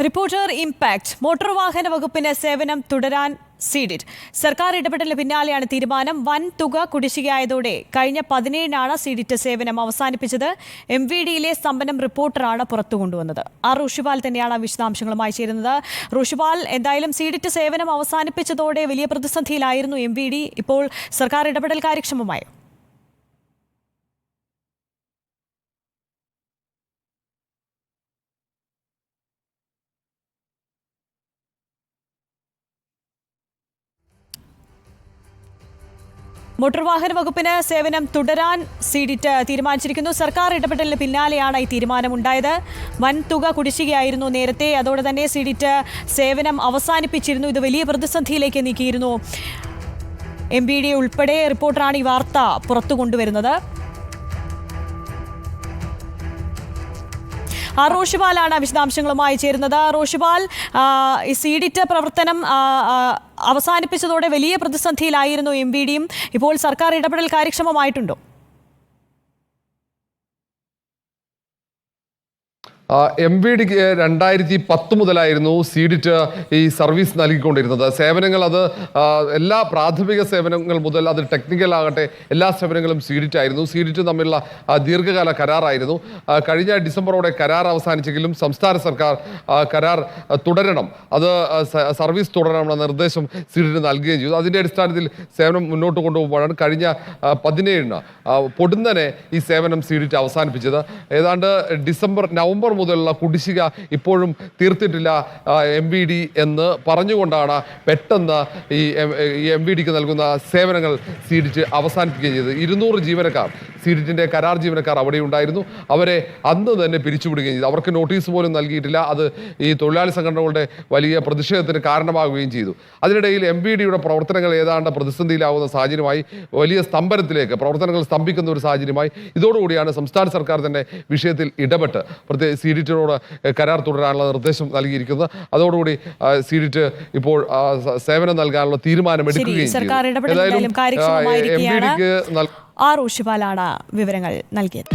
Reporter impact motor വാഹന വകുപ്പിന് സേവനം തുടരാൻ സീഡിറ്റ് സർക്കാർ ഇടപെടലിന് പിന്നാലെയാണ് തീരുമാനം. വൻ തുക കുടിശ്ശികയായതോടെ കഴിഞ്ഞ 17-നാണ് സീഡിറ്റ് സേവനം അവസാനിപ്പിച്ചത്. MVDയിലെ സ്തംഭനം റിപ്പോർട്ടറാണ് പുറത്തു കൊണ്ടുവന്നത്. ഋഷിപാൽ തന്നെയാണ് വിശദാംശങ്ങളുമായി ചേരുന്നത്. ഋഷിപാൽ, എന്തായാലും സീഡിറ്റ് സേവനം അവസാനിപ്പിച്ചതോടെ വലിയ പ്രതിസന്ധിയിലായിരുന്നു MVD. ഇപ്പോൾ സർക്കാർ ഇടപെടൽ കാര്യക്ഷമമായോ? മോട്ടോർ വാഹന വകുപ്പിന് സേവനം തുടരാൻ സീഡിറ്റ് തീരുമാനിച്ചിരിക്കുന്നു. സർക്കാർ ഇടപെടലിന് പിന്നാലെയാണ് ഈ തീരുമാനമുണ്ടായത്. വൻ തുക കുടിശ്ശികയായിരുന്നു നേരത്തെ. അതോടെ തന്നെ സീഡിറ്റ് സേവനം അവസാനിപ്പിച്ചിരുന്നു. ഇത് വലിയ പ്രതിസന്ധിയിലേക്ക് നീക്കിയിരുന്നു. MVD ഉൾപ്പെടെ റിപ്പോർട്ടറാണ് ഈ വാർത്ത പുറത്തു കൊണ്ടുവരുന്നത്. റോഷിപാലാണ് വിശദാംശങ്ങളുമായി ചേരുന്നത്. റോഷിപാൽ, സീഡിറ്റ് പ്രവർത്തനം അവസാനിപ്പിച്ചതോടെ വലിയ പ്രതിസന്ധിയിലായിരുന്നു MVDയും. ഇപ്പോൾ സർക്കാർ ഇടപെടൽ കാര്യക്ഷമമായിട്ടുണ്ടോ? MVDക്ക് 2010 മുതലായിരുന്നു സീഡിറ്റ് ഈ സർവീസ് നൽകിക്കൊണ്ടിരുന്നത്. സേവനങ്ങൾ അത് എല്ലാ പ്രാഥമിക സേവനങ്ങൾ മുതൽ അത് ടെക്നിക്കൽ ആകട്ടെ എല്ലാ സേവനങ്ങളും സീഡിറ്റ് ആയിരുന്നു. സീഡിറ്റ് തമ്മിലുള്ള ദീർഘകാല കരാറായിരുന്നു. കഴിഞ്ഞ ഡിസംബറോടെ കരാർ അവസാനിച്ചെങ്കിലും സംസ്ഥാന സർക്കാർ കരാർ തുടരണം, അത് സർവീസ് തുടരണമെന്ന നിർദ്ദേശം സീഡിറ്റ് നൽകുകയും ചെയ്തു. അതിൻ്റെ അടിസ്ഥാനത്തിൽ സേവനം മുന്നോട്ട് കൊണ്ടുപോകുമ്പോഴാണ് കഴിഞ്ഞ 17-ന് പൊടുന്നനെ ഈ സേവനം സീഡിറ്റ് അവസാനിപ്പിച്ചത്. ഏതാണ്ട് നവംബർ മുതലുള്ള കുടിശ്ശിക ഇപ്പോഴും തീർത്തിട്ടില്ല MVD എന്ന് പറഞ്ഞുകൊണ്ടാണ് പെട്ടെന്ന് ഈ MVDക്ക് നൽകുന്ന സേവനങ്ങൾ സീഡിറ്റ് അവസാനിപ്പിക്കുകയും ചെയ്തത്. 200 ജീവനക്കാർ, സീഡിറ്റിൻ്റെ കരാർ ജീവനക്കാർ അവിടെ ഉണ്ടായിരുന്നു. അവരെ അന്ന് തന്നെ പിരിച്ചുവിടുകയും ചെയ്തു. അവർക്ക് നോട്ടീസ് പോലും നൽകിയിട്ടില്ല. അത് ഈ തൊഴിലാളി സംഘടനകളുടെ വലിയ പ്രതിഷേധത്തിന് കാരണമാവുകയും ചെയ്തു. അതിനിടയിൽ MVDയുടെ പ്രവർത്തനങ്ങൾ ഏതാണ്ട് പ്രതിസന്ധിയിലാവുന്ന സാഹചര്യമായി, വലിയ സ്തംഭനത്തിലേക്ക് പ്രവർത്തനങ്ങൾ സ്തംഭിക്കുന്ന ഒരു സാഹചര്യമായി. ഇതോടുകൂടിയാണ് സംസ്ഥാന സർക്കാർ തന്നെ വിഷയത്തിൽ ഇടപെട്ട് സീഡിറ്റിനോട് കരാർ തുടരാനുള്ള നിർദ്ദേശം നൽകിയിരിക്കുന്നത്. അതോടുകൂടി സീഡിറ്റ് ഇപ്പോൾ സേവനം നൽകാനുള്ള തീരുമാനം എടുക്കുകയും ചെയ്തു. ഋഷിപാലാണ് വിവരങ്ങൾ നൽകിയത്.